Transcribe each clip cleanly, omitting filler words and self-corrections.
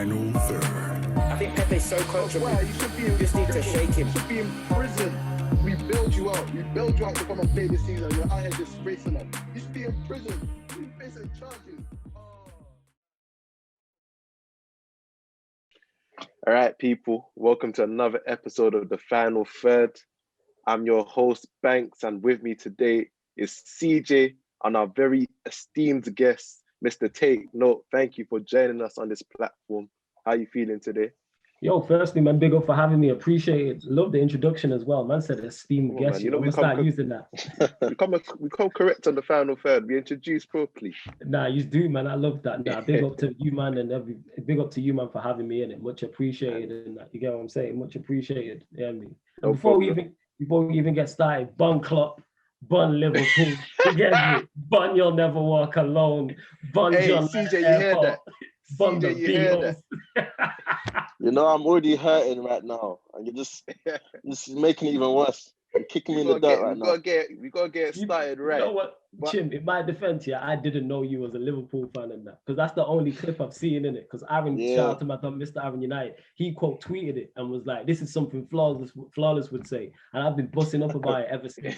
final third. I think Pepe's so comfortable. Well, you should be in, Just need to shake him. You should be in prison. We bailed you out. We bailed you out to come and play this season. You're out here disgracing us. You should be in prison. You facing charges. All right, people. Welcome to another episode of the Final Third. I'm your host, Banks, and with me today is CJ and our very esteemed guest, Mr TakeNote. Thank you for joining us on this platform. How are you feeling today? Yo, firstly, man, big up for having me. Appreciate it. Love the introduction as well. Man said esteemed guest. You know, we start using that. we come correct on the Final Third. We introduce properly. Nah, you do, man. I love that. Nah, big up to you, man, and big up to you, man, for having me in it. Much appreciated. And that, you get what I'm saying? Much appreciated. Yeah, me. No before we even get started, bun Klopp, bun Liverpool. You get me? Bun you'll never walk alone. Bun John CJ, you hear that? Bun CJ, you hear that? You know, I'm already hurting right now, and you're just making it even worse. You're kicking me in the dirt right now. We gotta get started right. You know what, Chim? In my defense, I didn't know you was a Liverpool fan in that, because that's the only clip I've seen in it. Because Aaron, shout out to my dog, Mr. Aaron United, he quote tweeted it and was like, "This is something flawless would say," and I've been busting up about it ever since.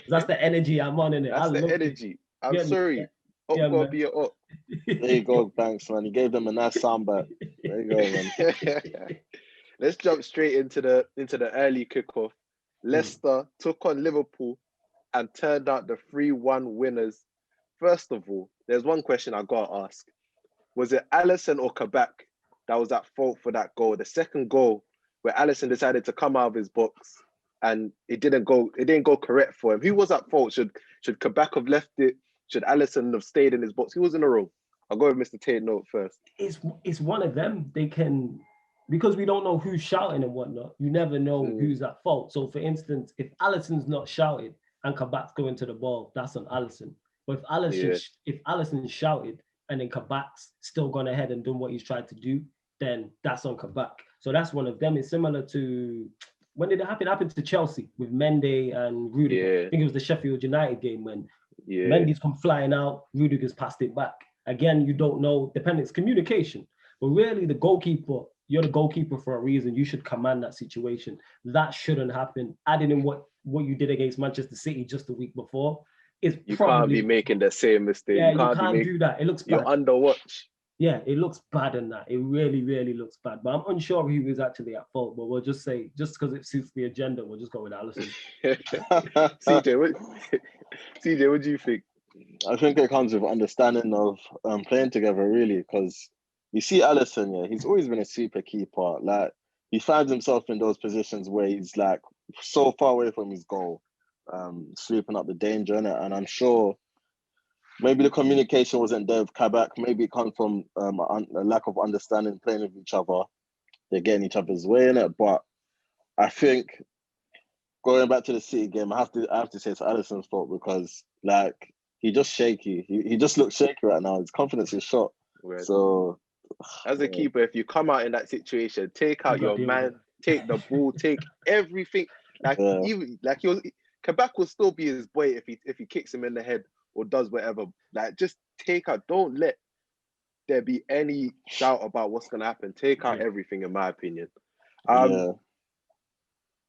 That's the energy I'm on in it. That's the energy. I'm sorry. Up gotta be a up. There you go, Banks, man. You gave them a nice soundbite. There you go, man. Let's jump straight into the early kickoff. Leicester took on Liverpool and turned out the 3-1 winners. First of all, there's one question I gotta ask. Was it Alisson or Kabak that was at fault for that goal? The second goal where Alisson decided to come out of his box and it didn't go correct for him. Who was at fault? Should Kabak have left it? Should Alisson have stayed in his box? Who was in the wrong? I'll go with Mr. TakeNote first. It's one of them. They can, because we don't know who's shouting and whatnot, you never know who's at fault. So for instance, if Alisson's not shouted and Kabak's going to the ball, that's on Alisson. But if Alisson shouted and then Kabak's still gone ahead and done what he's tried to do, then that's on Kabak. So that's one of them. It's similar to, when did it happen? It happened to Chelsea with Mendy and Rudiger. I think it was the Sheffield United game when Mendy's come flying out, Rudiger's passed it back. Again, you don't know, it's communication. But really, the goalkeeper, you're the goalkeeper for a reason. You should command that situation. That shouldn't happen. Adding in what you did against Manchester City just the week before, you can't be making the same mistake. Yeah, you can't do that. It looks bad. You're under watch. Yeah, it looks bad in that. It really, really looks bad. But I'm unsure who was actually at fault. But we'll just say, just because it suits the agenda, we'll just go with Alisson. CJ, what do you think? I think it comes with understanding of playing together, really, because you see Alisson, he's always been a super keeper. Like, he finds himself in those positions where he's like so far away from his goal, sweeping up the danger in it. And I'm sure maybe the communication wasn't there with Kabak. Maybe it comes from a lack of understanding, playing with each other. They're getting each other's way in it. But I think going back to the City game, I have to say it's Alisson's fault, because like, he just shaky. He just looks shaky right now. His confidence is shot. Weird. So, as a keeper, if you come out in that situation, take out your man, take the ball, take everything. Even like Kabak will still be his boy if he kicks him in the head or does whatever. Like, just take out. Don't let there be any doubt about what's gonna happen. Take out everything, in my opinion.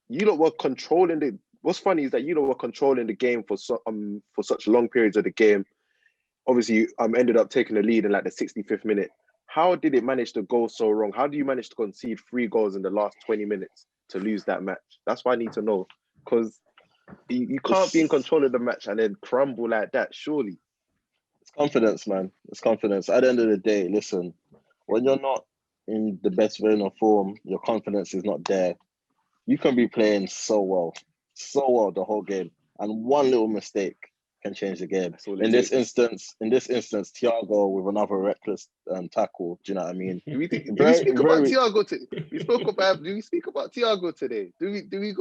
You lot were controlling the. What's funny is that you lot were controlling the game for such long periods of the game. Obviously, you ended up taking the lead in like the 65th minute. How did it manage to go so wrong? How do you manage to concede 3 goals in the last 20 minutes to lose that match? That's what I need to know, because you can't be in control of the match and then crumble like that, surely. It's confidence, man. It's confidence. At the end of the day, listen, when you're not in the best vein of form, your confidence is not there. You can be playing so well the whole game, and one little mistake can change the game. In this instance, Thiago with another reckless tackle. Do you know what I mean? Do we speak about Thiago today? Do we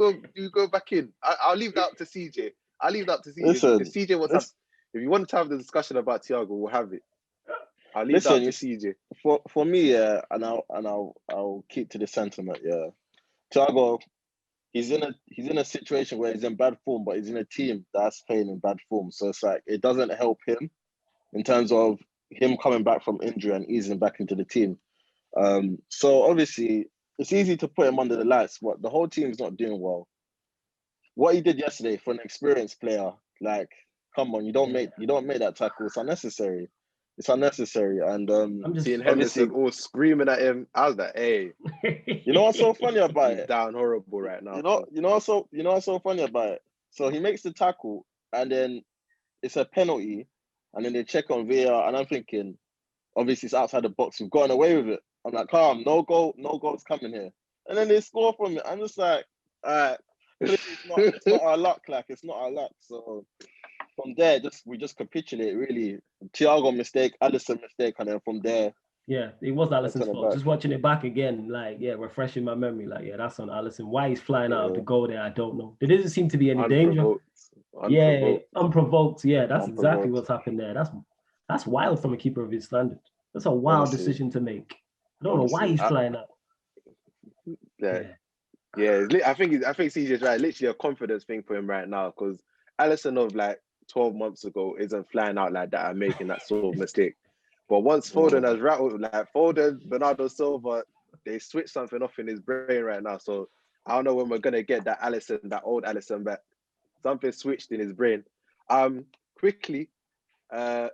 go back in? I'll leave that up to CJ. Listen, if CJ wants to, if you want to have the discussion about Thiago, we'll have it. I'll leave that up to CJ. For me, and I'll keep to the sentiment. Thiago, he's in a situation where he's in bad form, but he's in a team that's playing in bad form. So it's like, it doesn't help him in terms of him coming back from injury and easing back into the team. So obviously it's easy to put him under the lights, but the whole team's not doing well. What he did yesterday for an experienced player, like, come on, you don't make that tackle. It's unnecessary. It's unnecessary. And I'm just seeing obviously, Henderson all screaming at him, I was like, hey, you know what's so funny about he's it? down horrible right now. You know what's so funny about it? So he makes the tackle, and then it's a penalty, and then they check on VAR, and I'm thinking, obviously it's outside the box. We've gotten away with it. I'm like, calm, no goal's coming here. And then they score from it. I'm just like, all right, it's not our luck. Like, it's not our luck. So from there, we just capitulate, really. Thiago mistake, Alisson mistake, and then from there. Yeah, it was Alisson's fault. back. Just watching it back again, like, yeah, refreshing my memory. Like, yeah, that's on Alisson. Why he's flying out of the goal there, I don't know. There doesn't seem to be any danger. Yeah, unprovoked. Yeah, that's exactly what's happened there. That's wild from a keeper of his standard. That's a wild decision to make. I don't know why he's flying out. Yeah. I think CJ's right. Literally a confidence thing for him right now, because Alisson of like 12 months ago isn't flying out like that and making that sort of mistake. But once Foden has rattled, like Foden, Bernardo Silva, they switched something off in his brain right now. So I don't know when we're gonna get that old Alisson back. Something switched in his brain. Quickly, Mr.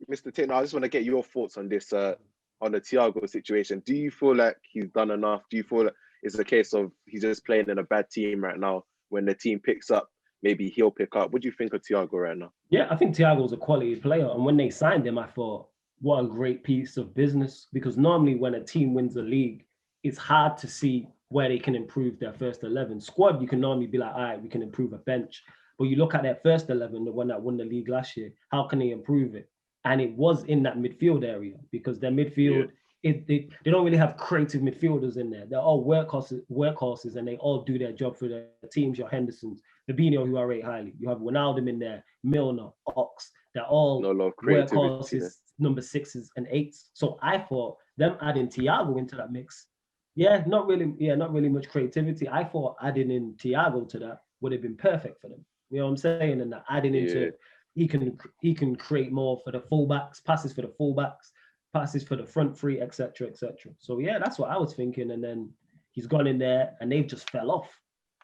TakeNote, I just want to get your thoughts on this, on the Thiago situation. Do you feel like he's done enough? Do you feel like it's a case of he's just playing in a bad team right now? When the team picks up, maybe he'll pick up. What do you think of Thiago right now? Yeah, I think Thiago's a quality player. And when they signed him, I thought, what a great piece of business. Because normally when a team wins a league, it's hard to see where they can improve their first 11. Squad, you can normally be like, all right, we can improve a bench. But you look at their first 11, the one that won the league last year, how can they improve it? And it was in that midfield area, because their midfield, they don't really have creative midfielders in there. They're all workhorses, and they all do their job for their teams. Your Hendersons, Fabinho, who I rate highly. You have Wijnaldum in there, Milner, Ox. They're all workhorses, number 6s and 8s. So I thought them adding Thiago into that mix, not really much creativity. I thought adding in Thiago to that would have been perfect for them. You know what I'm saying? And adding into, he can create more for the fullbacks, passes for the fullbacks, passes for the front three, etc., etc. So yeah, that's what I was thinking. And then he's gone in there and they've just fell off.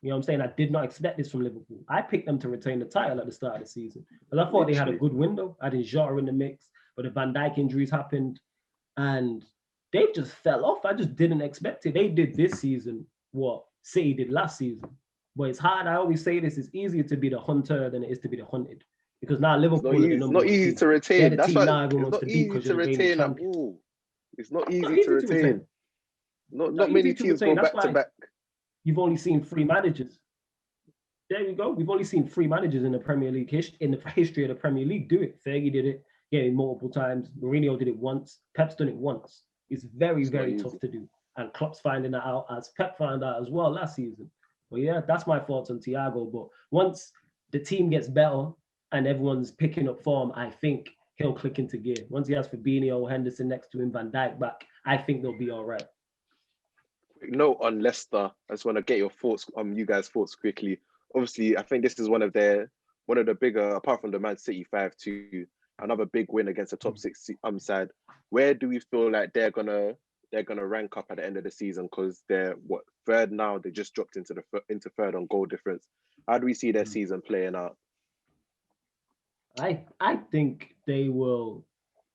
You know what I'm saying? I did not expect this from Liverpool. I picked them to retain the title at the start of the season, because I thought they had a good window. I did Jota in the mix, but the Van Dijk injuries happened and they just fell off. I just didn't expect it. They did this season what City did last season. But it's hard. I always say this, it's easier to be the hunter than it is to be the hunted. Because now Liverpool is the number easy to retain. That's why it's not easy to retain at all. It's not easy to retain. Not many teams go back to back. You've only seen 3 managers. There you go. We've only seen 3 managers in the Premier League in the history of the Premier League do it. Fergie did it, multiple times. Mourinho did it once. Pep's done it once. It's very tough to do. And Klopp's finding that out, as Pep found out as well last season. But yeah, that's my thoughts on Thiago. But once the team gets better and everyone's picking up form, I think he'll click into gear. Once he has Fabinho, Henderson next to him, Van Dijk back, I think they'll be all right. Quick note on Leicester. I just want to get your thoughts, you guys' thoughts quickly. Obviously, I think this is one of the bigger, apart from the Man City 5-2, another big win against the top 6 side. Where do we feel like they're gonna rank up at the end of the season? Because they're third now. They just dropped into third on goal difference. How do we see their season playing out? I think they will.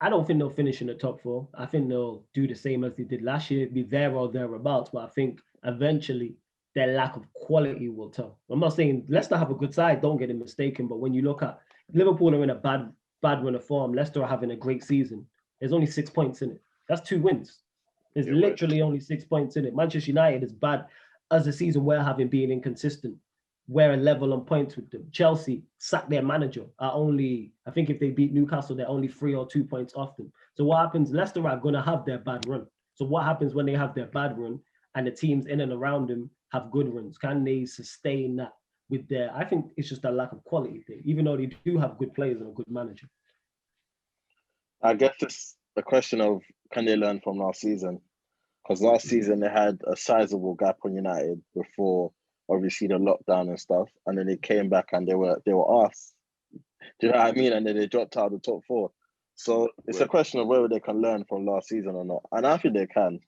I don't think they'll finish in the top 4. I think they'll do the same as they did last year, be there or thereabouts. But I think eventually their lack of quality will tell. I'm not saying Leicester have a good side, don't get it mistaken. But when you look at Liverpool are in a bad run of form, Leicester are having a great season. There's only 6 points in it. That's 2 wins. There's literally only 6 points in it. Manchester United is bad as a season we're having, being inconsistent. We're a level on points with them. Chelsea sacked their manager. I think if they beat Newcastle, they're only 3 or 2 points off them. So what happens? Leicester are going to have their bad run. So what happens when they have their bad run and the teams in and around them have good runs? Can they sustain that with their? I think it's just a lack of quality thing, even though they do have good players and a good manager. I guess it's a question of, can they learn from last season? Because last season they had a sizable gap on United before obviously the lockdown and stuff, and then they came back and they were arse. Do you know what I mean? And then they dropped out of the top 4. So it's a question of whether they can learn from last season or not. And I think they can.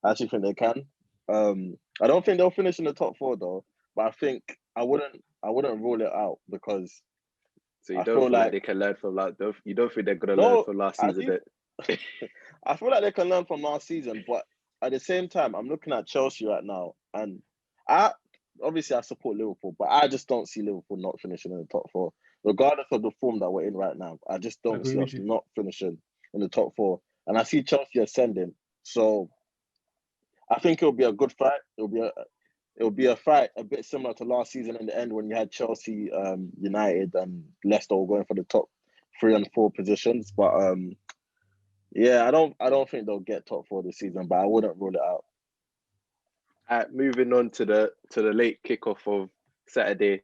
I actually think they can. I don't think they'll finish in the top 4 though, but I think I wouldn't rule it out because so you don't feel like they can learn from you don't think they're gonna learn from last season? I feel like they can learn from last season, but at the same time, I'm looking at Chelsea right now, and I support Liverpool, but I just don't see Liverpool not finishing in the top 4, regardless of the form that we're in right now. I just don't see us not finishing in the top 4, and I see Chelsea ascending. So I think it'll be a good fight. It'll be a fight a bit similar to last season in the end when you had Chelsea, United, and Leicester all going for the top 3 and 4 positions. But yeah, I don't think they'll get top 4 this season, but I wouldn't rule it out. Moving on to the late kickoff of Saturday,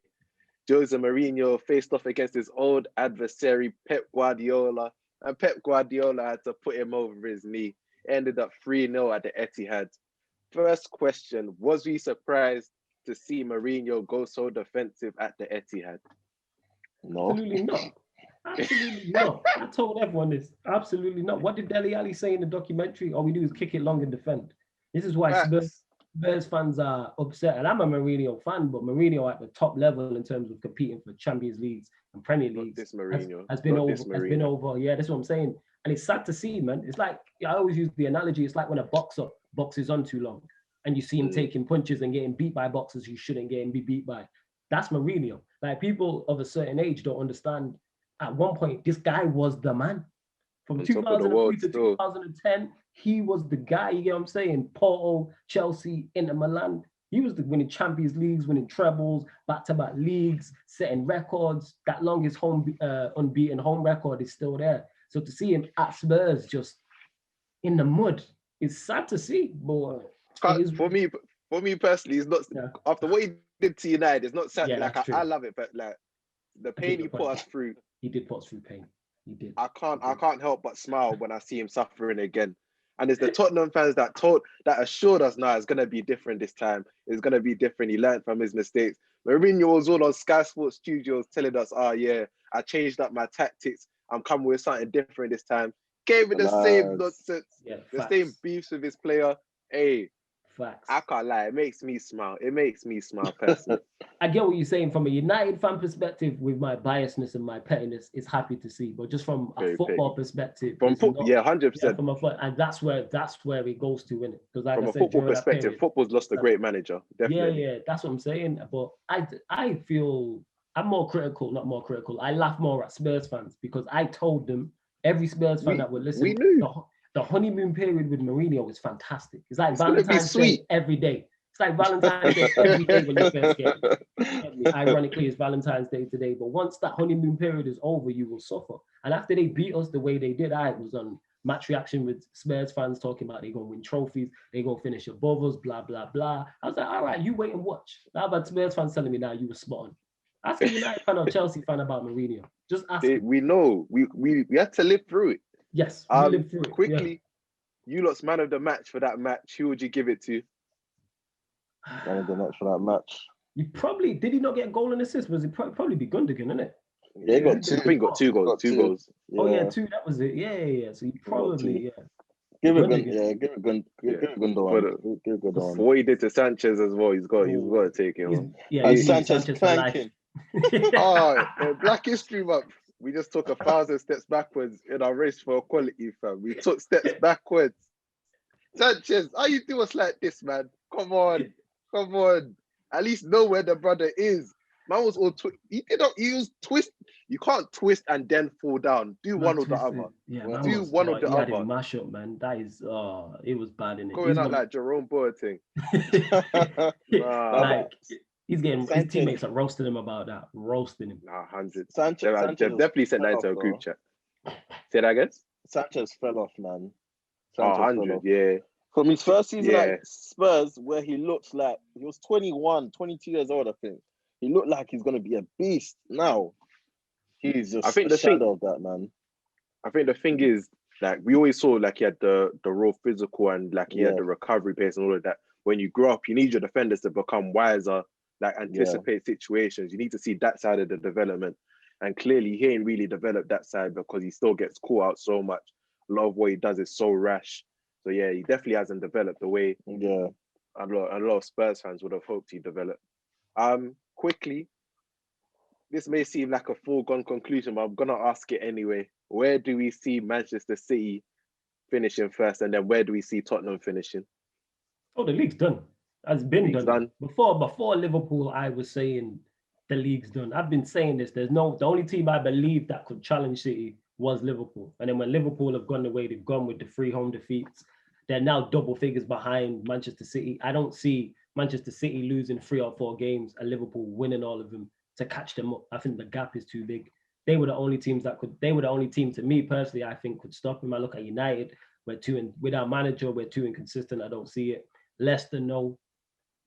Jose Mourinho faced off against his old adversary Pep Guardiola, and Pep Guardiola had to put him over his knee. Ended up 3-0 at the Etihad. First question: was we surprised to see Mourinho go so defensive at the Etihad? No, absolutely not. Absolutely not. I told everyone this. Absolutely not. What did Dele Alli say in the documentary? All we do is kick it long and defend. This is why Spurs fans are upset. And I'm a Mourinho fan, but Mourinho at the top level in terms of competing for Champions Leagues and Premier Leagues has been over. Yeah, that's what I'm saying. And it's sad to see, man. It's like, I always use the analogy, it's like when a boxer boxes on too long and you see him taking punches and getting beat by boxers you shouldn't get and be beat by. That's Mourinho. Like, people of a certain age don't understand. At one point, this guy was the man. From 2003 to 2010, he was the guy, you get what I'm saying? Porto, Chelsea, Inter Milan. He was winning Champions Leagues, winning trebles, back-to-back leagues, setting records. That longest unbeaten home record is still there. So to see him at Spurs just in the mud, it's sad to see. But for me personally, it's not after what he did to United. It's not sad. Yeah, I love it, but like the pain he put us through. He did put us through pain. He did. I can't help but smile when I see him suffering again. And it's the Tottenham fans that assured us, now it's gonna be different this time. It's gonna be different. He learned from his mistakes. Mourinho was all on Sky Sports Studios telling us, "Oh yeah, I changed up my tactics. I'm coming with something different this time." Gave it the same nonsense, the same beefs with his player. Hey, facts. I can't lie. It makes me smile. It makes me smile personally. I get what you're saying from a United fan perspective. With my biasness and my pettiness, it's happy to see. But just from a football perspective, 100%. And that's where it goes to, innit? Because like from a football perspective, football's lost a great manager. Definitely. Yeah, that's what I'm saying. But I feel I'm not more critical. I laugh more at Spurs fans because I told them, every Spurs fan that would listen, we knew. The honeymoon period with Mourinho is fantastic. It's like Valentine's Day every day. It's like Valentine's Day every day when you first get it. Ironically, it's Valentine's Day today. But once that honeymoon period is over, you will suffer. And after they beat us the way they did, I was on Match Reaction with Spurs fans talking about they're going to win trophies, they're going to finish above us, blah, blah, blah. I was like, all right, you wait and watch. Now, but Spurs fans telling me now you were spot on. Ask a United fan or Chelsea fan about Mourinho. Just ask. We know. We had to live through it. Yes, we lived through it. Quickly, you lot's man of the match for that match. Who would you give it to? Man of the match for that match. You probably did he not get a goal and assist? Was it probably be Gundogan, isn't it? Yeah, he got two. I think he got two goals. Two goals. Yeah. Oh yeah, 2. That was it. Yeah. So you probably Give it Gundogan. For what he did to Sanchez as well, he's got to take it on. And Sanchez planking. Black History Month. We just took 1,000 steps backwards in our race for equality, fam. We took steps backwards. Sanchez, how you do us like this, man? Come on. At least know where the brother is. Man was all he was twist. You can't twist and then fall down. Do one or the other. Yeah, do one or the other. Had mash up, man. That is it was bad in it. Going out like Jerome Boateng. Like he's getting his teammates are roasting him about that. Roasting him. 100. Sanchez definitely sent that into a group chat. Say that again? Sanchez fell off, man. 100, yeah. From his first season at Spurs, where he looked like he was 21, 22 years old, I think. He looked like he's going to be a beast. Now, he's just the shadow of that, man. I think the thing is, like, we always saw, like, he had the raw physical and, like, he had the recovery pace and all of that. When you grow up, you need your defenders to become wiser, like, anticipate situations. You need to see that side of the development. And clearly he ain't really developed that side because he still gets caught out so much. A lot of what he does is so rash. So yeah, he definitely hasn't developed the way a lot of Spurs fans would have hoped he developed. Quickly, this may seem like a foregone conclusion, but I'm gonna ask it anyway. Where do we see Manchester City finishing first, and then where do we see Tottenham finishing? Oh, the league's done. It's been League's done. done. Before Liverpool, I was saying the league's done. I've been saying this. The only team I believe that could challenge City was Liverpool. And then when Liverpool have gone the way they've gone with the 3 home defeats, they're now double figures behind Manchester City. I don't see Manchester City losing 3 or 4 games and Liverpool winning all of them to catch them up. I think the gap is too big. They were the only teams they were the only team, to me personally, I think could stop them. I look at United, with our manager, we're too inconsistent. I don't see it. Leicester, no.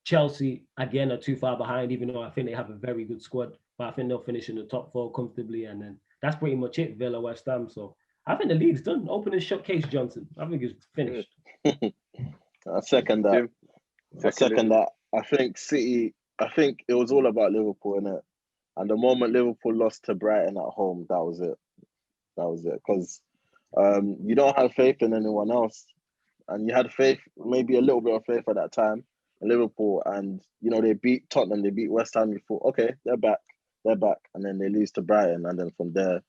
Chelsea, again, are too far behind, even though I think they have a very good squad. But I think they'll finish in the top 4 comfortably. And then that's pretty much it, Villa, West Ham. So I think the league's done. Open and shut Case Johnson. I think it's finished. I second that. I think City, I think it was all about Liverpool, innit? And the moment Liverpool lost to Brighton at home, that was it. Because you don't have faith in anyone else. And you had faith, maybe a little bit of faith at that time in Liverpool. And, you know, they beat Tottenham, they beat West Ham. You thought, okay, they're back. And then they lose to Brighton. And then from there,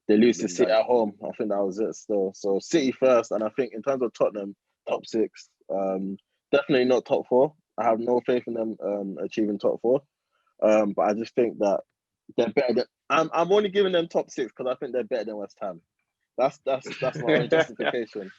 they lose to City at home. I think that was it still. So City first. And I think in terms of Tottenham, top 6, definitely not top 4. I have no faith in them achieving top 4. But I just think that they're better than... I'm only giving them top 6 because I think they're better than West Ham. That's my own justification.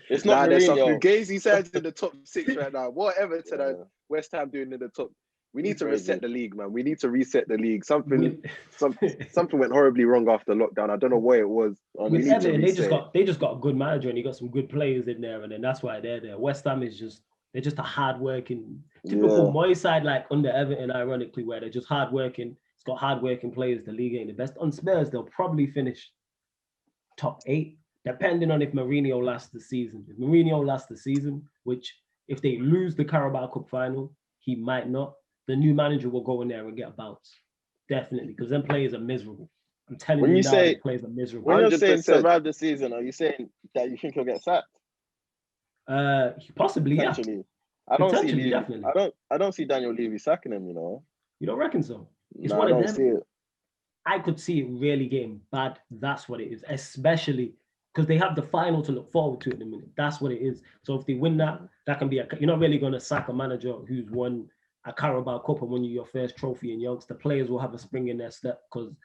It's not there's some Mourinho. fugazi sides in the top 6 right now. Whatever to West Ham doing in the top. We need to reset the league, man. We need to reset the league. Something went horribly wrong after lockdown. I don't know what it was. With Everton, they just got a good manager and you got some good players in there, and then that's why they're there. West Ham is they're just a hard-working, typical Moy side, like under Everton, ironically, where they're just hard-working. It's got hard-working players. The league ain't the best. On Spurs, they'll probably finish top 8, depending on if Mourinho lasts the season. If Mourinho lasts the season, which if they lose the Carabao Cup final, he might not. The new manager will go in there and get a bounce. Definitely, because them players are miserable. I'm telling you now, the players are miserable. When you're saying survive the season, are you saying that you think he'll get sacked? Possibly, yeah. I don't see Daniel Levy sacking him, you know. You don't reckon so? It's no, one I don't of them. see it. I could see it really getting bad. That's what it is, especially because they have the final to look forward to in a minute. That's what it is. So if they win that can be you're not really going to sack a manager who's won a Carabao Cup and won you your first trophy in Youngs. The players will have a spring in their step because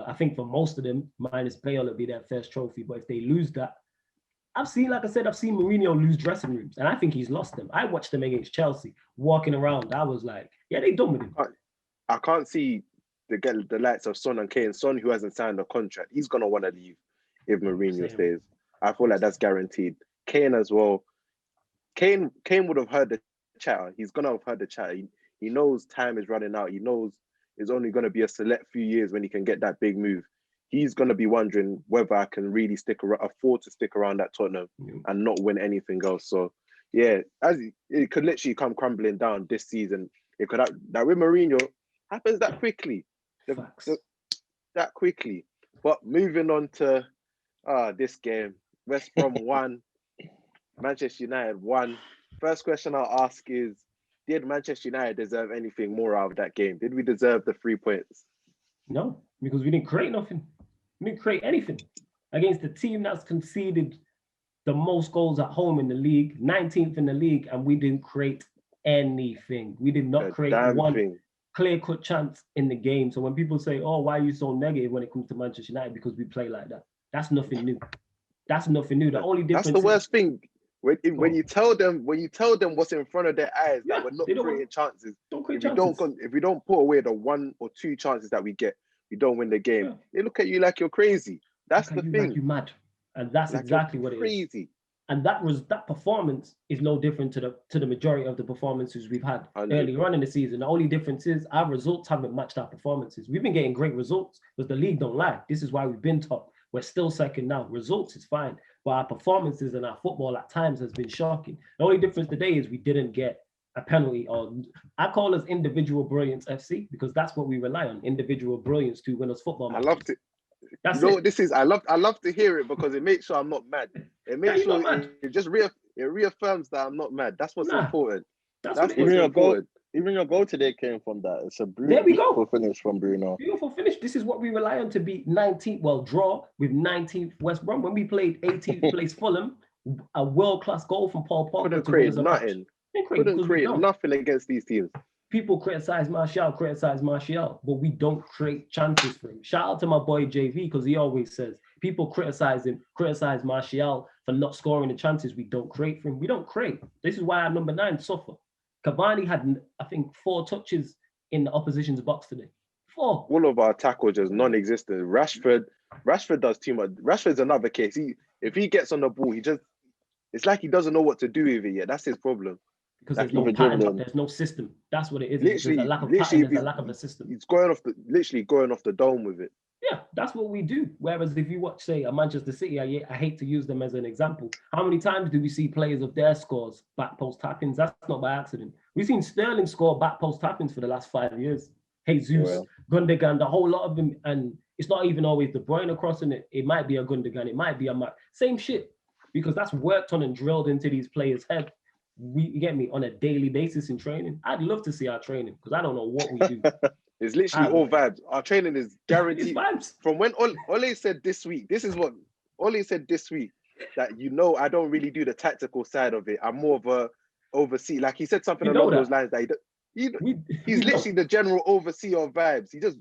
I think for most of them, minus Bale, it'll be their first trophy. But if they lose that, I've seen Mourinho lose dressing rooms, and I think he's lost them. I watched them against Chelsea, walking around. I was like, yeah, they done with him. I can't see the likes of Son and Kane. Son, who hasn't signed a contract, he's going to want to leave if Mourinho stays. I feel like that's guaranteed. Kane as well. Kane would have heard the chatter. He's going to have heard the chatter. He knows time is running out. He knows it's only going to be a select few years when he can get that big move. He's going to be wondering whether I can really afford to stick around at Tottenham and not win anything else. So, yeah, it could literally come crumbling down this season. It could that with Mourinho happens that quickly, that quickly. But moving on to this game, West Brom 1, Manchester United 1. First question I'll ask is, did Manchester United deserve anything more out of that game? Did we deserve the 3 points? No, because we didn't create nothing. We didn't create anything against the team that's conceded the most goals at home in the league, 19th in the league, and we didn't create anything. We did not create one clear-cut chance in the game. So when people say, oh, why are you so negative when it comes to Manchester United? Because we play like that. That's nothing new. The only difference. That's the worst thing. When you tell them what's in front of their eyes, that we're not creating chances. If we don't put away the 1 or 2 chances that we get, we don't win the game. Yeah. They look at you like you're crazy. That's the thing. Like you're mad, and that's like exactly what it is. Crazy. And that performance is no different to the majority of the performances we've had earlier on in the season. The only difference is our results haven't matched our performances. We've been getting great results, but the league don't lie. This is why we've been top. We're still second now. Results is fine, but our performances and our football at times has been shocking. The only difference today is we didn't get a penalty, or I call us individual brilliance FC because that's what we rely on, individual brilliance to win us football I matches. love to. That's You know it. what this is? I love to hear it because it makes sure I'm not mad. It makes you're sure not mad. it just reaffirms that I'm not mad. That's what's Nah, important. That's That's what it what's is. important. Even your goal today came from that. It's a There we go. beautiful finish from Bruno. Beautiful finish. This is what we rely on to beat 19th, well, draw with 19th West Brom. When we played 18th place Fulham, a world-class goal from Paul Pogba Couldn't to create win us a match. nothing. Couldn't Couldn't create don't. nothing against these teams. People criticize Martial, but we don't create chances for him. Shout out to my boy JV because he always says people criticize Martial for not scoring the chances we don't create for him. We don't create. This is why our number 9 suffer. Cavani had, I think, 4 touches in the opposition's box today. 4. All of our tackles just non-existent. Rashford does too much. Rashford's another case. If he gets on the ball, it's like he doesn't know what to do with it yet. That's his problem. Because Like, there's no pattern, there's no system. That's what it is. There's a lack of pattern, there's a lack of a system. He's literally going off the dome with it. Yeah, that's what we do. Whereas if you watch, say, a Manchester City, I hate to use them as an example. How many times do we see players of their scores back post tap-ins? That's not by accident. We've seen Sterling score back post tap-ins for the last 5 years. Jesus, Gundogan, the whole lot of them, and it's not even always De Bruyne crossing it. It might be a Gundogan, it might be a Mark. Same shit, because that's worked on and drilled into these players' head. You get me, on a daily basis in training. I'd love to see our training because I don't know what we do. It's literally all vibes. Our training is guaranteed. Vibes. From when Ole said this week, this is what Ole said this week, that I don't really do the tactical side of it. I'm more of a oversee. Like he said something along those lines that he's literally the general overseer of vibes. He just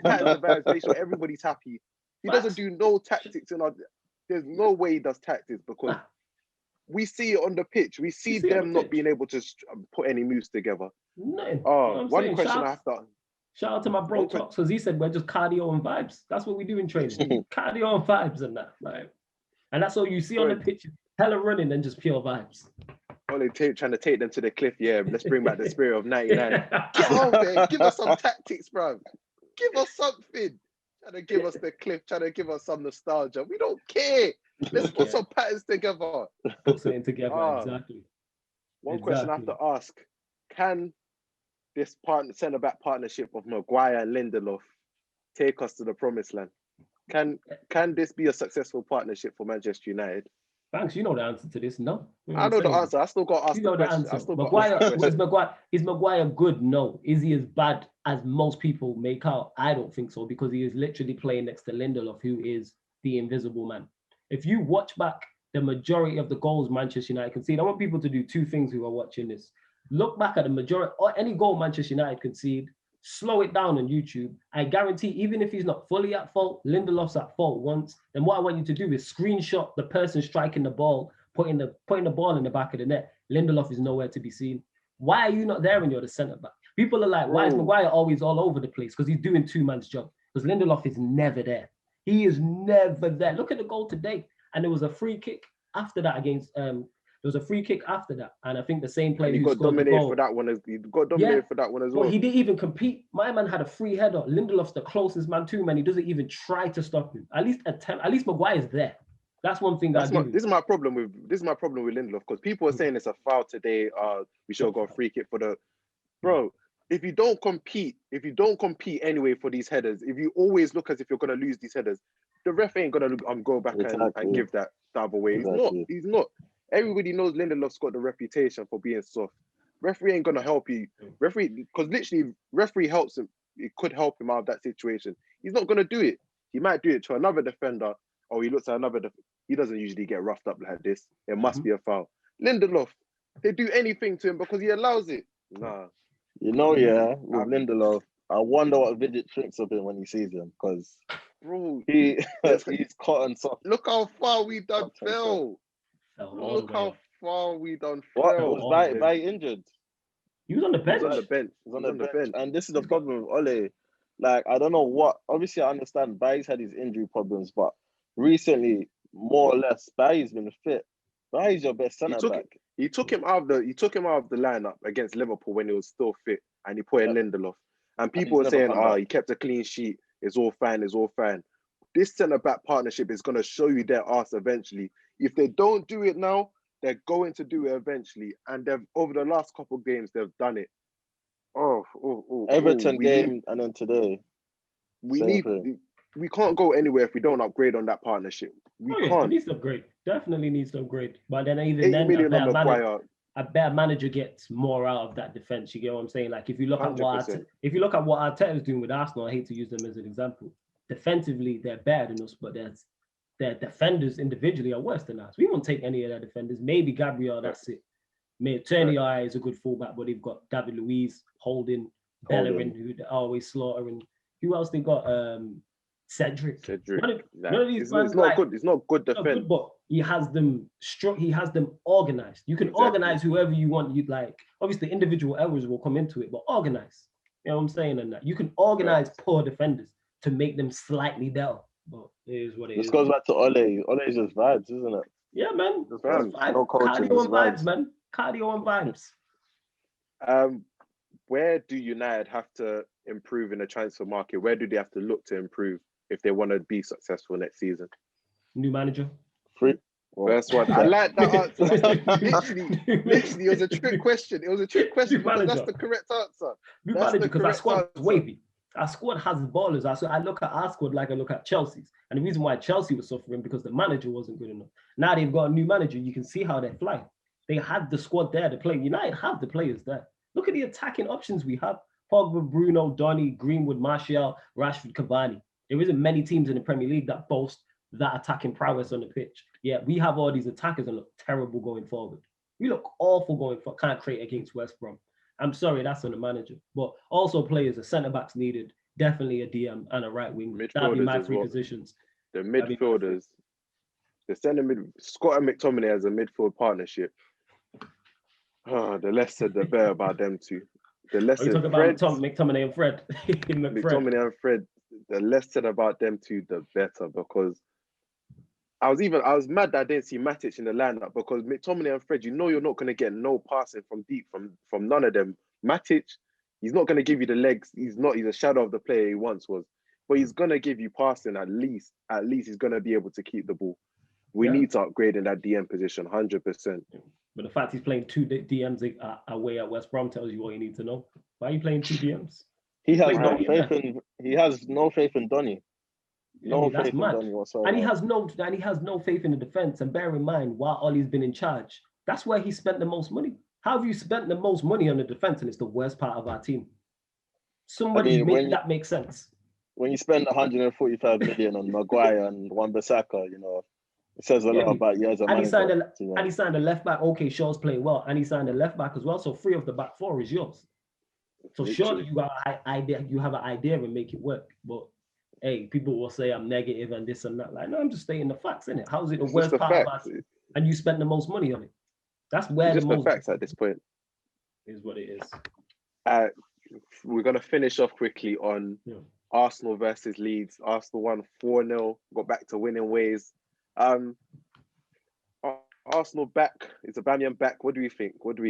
patterns the vibes, make sure everybody's happy. He doesn't do no tactics there's no way he does tactics because we see it on the pitch. We see them not being able to put any moves together. Nothing. One question I have to... Shout out to my bro Talks because he said we're just cardio and vibes. That's what we do in training. Cardio and vibes and that. Right? And that's all you see on the pitch. Hella running and just pure vibes. Only trying to take them to the cliff. Yeah, let's bring back the spirit of 99. Get on there. Give us some tactics, bro. Give us something. Trying to give us the cliff. Trying to give us some nostalgia. We don't care. Let's put some patterns together. Put something together, exactly. One question I have to ask. Can this centre-back partnership of Maguire and Lindelof take us to the promised land? Can this be a successful partnership for Manchester United? Thanks, you know the answer to this. No. I know the answer. I still got to ask the question. Is Maguire good? No. Is he as bad as most people make out? I don't think so, because he is literally playing next to Lindelof, who is the invisible man. If you watch back the majority of the goals Manchester United concede, I want people to do 2 things who are watching this. Look back at the majority, or any goal Manchester United concede, slow it down on YouTube. I guarantee, even if he's not fully at fault, Lindelof's at fault once, then what I want you to do is screenshot the person striking the ball, putting the ball in the back of the net. Lindelof is nowhere to be seen. Why are you not there when you're the centre-back? People are like, why is Maguire always all over the place? Because he's doing 2 man's job. Because Lindelof is never there. He is never there. Look at the goal today. And there was a free kick after that against... There was a free kick after that, and I think the same player who got dominated for that one. He got dominated for that one as well. But he didn't even compete. My man had a free header. Lindelof's the closest man to him, and he doesn't even try to stop him. At least Maguire's there. That's one thing this is my problem with Lindelof, because people are saying it's a foul today. We should have got a free kick for the bro. If you don't compete anyway for these headers, if you always look as if you're gonna lose these headers, the ref ain't gonna go back and give that the other way. He's not. Everybody knows Lindelof's got the reputation for being soft. Referee ain't gonna help you. Referee helps him. It could help him out of that situation. He's not gonna do it. He might do it to another defender, or he looks at another. He doesn't usually get roughed up like this. It must be a foul. Lindelof, they do anything to him because he allows it. Nah. With Lindelof, I wonder what Vidic thinks of him when he sees him, because bro, he's cotton soft. Look how far we done fell. Look how far we done fell. What was by injured? He was on the bench. He was on the bench. And this is the problem with Ole. Like, I don't know what. Obviously, I understand Bailly's had his injury problems, but recently, more or less, Bailly's been fit. Bailly's your best centre back. He took him out of the lineup against Liverpool when he was still fit, and he put in Lindelof. And people were saying, he kept a clean sheet. It's all fine. This centre back partnership is going to show you their arse eventually. If they don't do it now, they're going to do it eventually, and they've over the last couple of games they've done it. Everton game and then today. We can't go anywhere if we don't upgrade on that partnership. We can't. It needs to upgrade. Definitely needs to upgrade. But then even 80 then, million on Maguire. a better manager gets more out of that defense. You get what I'm saying? Like if you look 100%. at what Arteta is doing with Arsenal, I hate to use them as an example. Defensively, they're better than us, but their defenders individually are worse than us. We won't take any of their defenders. Maybe Gabriel, that's it. Turnier is a good fullback, but they've got David Luiz, Holding, Bellerin, who they're always slaughtering. Who else they got? Cedric. None of these it's not good. It's not good defense. But he has them He has them organized. You can organize whoever you want. You'd like. Obviously, individual errors will come into it, but organize. You know what I'm saying? And that you can organize poor defenders to make them slightly better. But it is what it is. This goes back to Ole. Ole is just vibes, isn't it? Yeah, man. Just vibes. No Cardio and vibes, man. Cardio and vibes. Where do United have to improve in the transfer market? Where do they have to look to improve if they want to be successful next season? New manager. First one. I like that answer. Literally, it was a trick question. It was a trick question because that's the correct answer. New manager, because our squad is wavy. Our squad has ballers. I look at our squad like I look at Chelsea's. And the reason why Chelsea was suffering because the manager wasn't good enough. Now they've got a new manager. You can see how they're flying. They had the squad there to play. United have the players there. Look at the attacking options we have. Pogba, Bruno, Donny, Greenwood, Martial, Rashford, Cavani. There isn't many teams in the Premier League that boast that attacking prowess on the pitch. Yeah, we have all these attackers and look terrible going forward. We look awful going forward. Can't create against West Brom. I'm sorry, that's on the manager. But also players, the centre-backs needed. Definitely a DM and a right wing. That'd be my three positions. The midfielders, the centre mid, Scott and McTominay as a midfield partnership. The less said, the better about them two. The less said, McTominay and Fred. McTominay and Fred. The less said about them two, the better. Because I was mad that I didn't see Matic in the lineup because McTominay and Fred, you know you're not going to get no passing from deep from none of them. Matic, he's not going to give you the legs. He's a shadow of the player he once was. But he's going to give you passing at least. At least he's going to be able to keep the ball. We need to upgrade in that DM position, 100%. But the fact he's playing two DMs away at West Brom tells you what you need to know. Why are you playing two DMs? He has no faith in Donny. No faith in Donny whatsoever. And he has no faith in the defense. And bear in mind, while Ollie's been in charge, that's where he spent the most money. How have you spent the most money on the defense and it's the worst part of our team? Make that make sense. When you spend 145 million on Maguire and Wan-Bissaka, you know, it says a lot about you as a manager. And he signed a left back. Okay, Shaw's playing well. And he signed a left back as well. So 3 of the back 4 is yours. So surely you have an idea and make it work. But hey, people will say I'm negative and this and that. Like, no, I'm just stating the facts, innit? How is it the worst part of us? And you spent the most money on it. That's where just the facts at this point. Is what it is. We're gonna finish off quickly on Arsenal versus Leeds. Arsenal won 4-0, got back to winning ways. Arsenal back. Is Aubameyang back? What do we think? Or do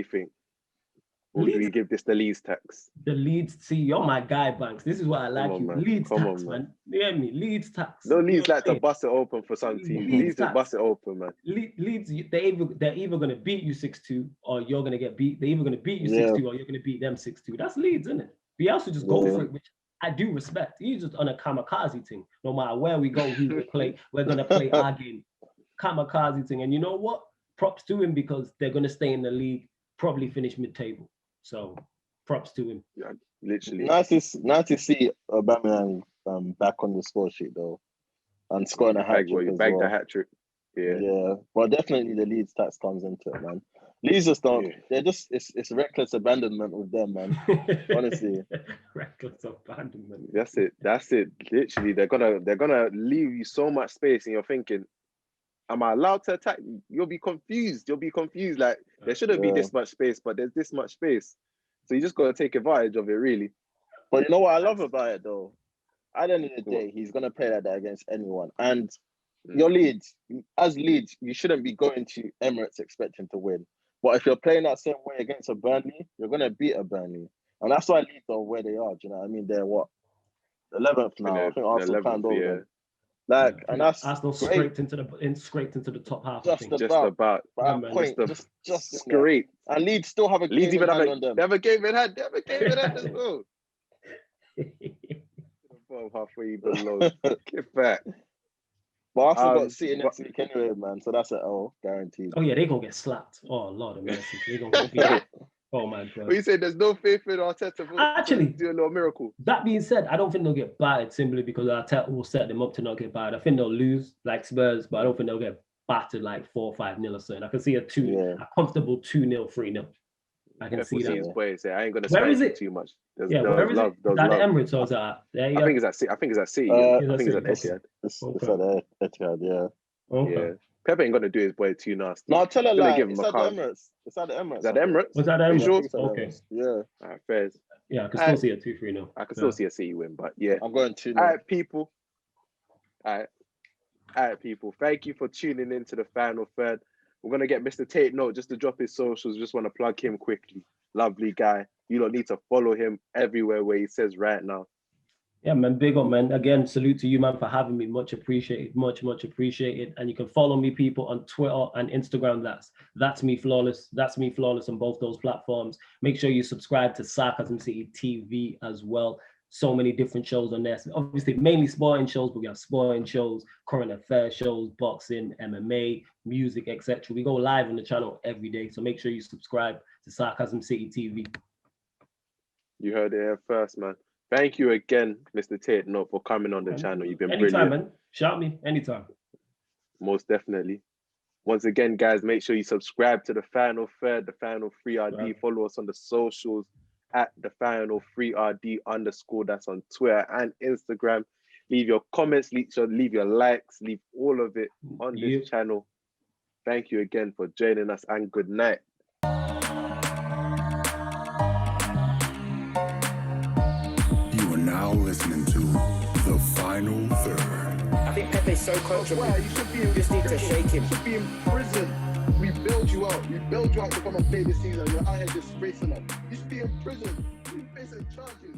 we give this the Leeds tax? The Leeds, see, you're my guy, Banks. This is what I like you. Leeds tax, man. You hear me? Leeds tax. No, Leeds like to bust it open for some teams. Leeds just bust it open, man. Leeds, they're either going to beat you 6-2 or you're going to get beat. They're either going to beat you 6-2 or you're going to beat them 6-2. That's Leeds, isn't it? Bielsa just go for it, which I do respect. He's just on a kamikaze thing. No matter where we go, he will play. We're going to play our game. Kamikaze thing. And you know what? Props to him because they're going to stay in the league, probably finish mid-table. So props to him. Yeah, literally. Nice to see Aubameyang back on the score sheet though, and scoring a hat trick. Bagged a hat trick. Yeah. Well, definitely the Leeds tax comes into it, man. Leeds just don't. Yeah. They're just it's reckless abandonment with them, man. Honestly, reckless abandonment. That's it. Literally, they're gonna leave you so much space, and you're thinking, am I allowed to attack? You'll be confused. Like, there shouldn't be this much space, but there's this much space. So you just got to take advantage of it, really. But you know what I love about it, though? At the end of the day, he's going to play like that against anyone. And your Leeds, you shouldn't be going to Emirates expecting to win. But if you're playing that same way against a Burnley, you're going to beat a Burnley. And that's why Leeds are where they are. Do you know what I mean? They're what? 11th now. I think Arsenal planned over. Like, and that's Arsenal great. scraped into the top half. Just I think. Just about. about. By Yeah, a man, point, just in there. Scrape. And Leeds still have a Leeds game even in have hand on them. they have a game in hand. They have a game in hand as well. Bottom halfway below. Get back. But Arsenal got City next week anyway, man. So that's an L, guaranteed. Oh yeah, they gonna get slapped. Oh Lord of mercy, they gonna get. Oh my God. But you said there's no faith in Arteta for Actually, do a little miracle. That being said, I don't think they'll get battered simply because Arteta will set them up to not get battered. I think they'll lose like Spurs, but I don't think they'll get battered like 4 or 5-0 or something. I can see a comfortable 2-0, 3-0. I can see that. Boys, I ain't gonna Where is spend it? too much. Where is it? Is that the Emirates or is that? I think it's at City. I think it's at City. I think it's at Etihad. It's at the Etihad, yeah. Okay. Yeah. Pep ain't gonna do his boy too nasty. No, I'll tell her like, give him it's a at the calm. Emirates. It's at the Emirates. Is that the Emirates? Was that the You sure? Emirates? Okay. Yeah. Alright, fair. Yeah, I can still see a 2-3-0. I can still see a City win, but yeah. I'm going to. Alright, people. Alright, people. Thank you for tuning in to the final third. We're gonna get Mr TakeNote just to drop his socials. Just want to plug him quickly. Lovely guy. You don't need to follow him everywhere where he says right now. Yeah, man, big up, man. Again, salute to you, man, for having me. Much appreciated, much appreciated. And you can follow me, people, on Twitter and Instagram. That's me flawless. That's me flawless on both those platforms. Make sure you subscribe to Sarcasm City TV as well. So many different shows on there. So obviously, mainly sporting shows, but we have sporting shows, current affairs shows, boxing, MMA, music, etc. We go live on the channel every day. So make sure you subscribe to Sarcasm City TV. You heard it here first, man. Thank you again, Mr. TakeNote, for coming on the channel. You've been anytime, brilliant. Man. Shout me anytime. Most definitely. Once again, guys, make sure you subscribe to the Final Third, the Final 3RD. Right. Follow us on the socials at the Final 3RD _. That's on Twitter and Instagram. Leave your comments, leave your likes, leave all of it on this channel. Thank you again for joining us, and good night. Now listening to the Final Third. I think Pepe's so coachable. Wow, you should be in just need to shake him. You should be in prison. We build you out. We build you out to come and play this season. You're out here disgracing us. You should be in prison. You facing charges.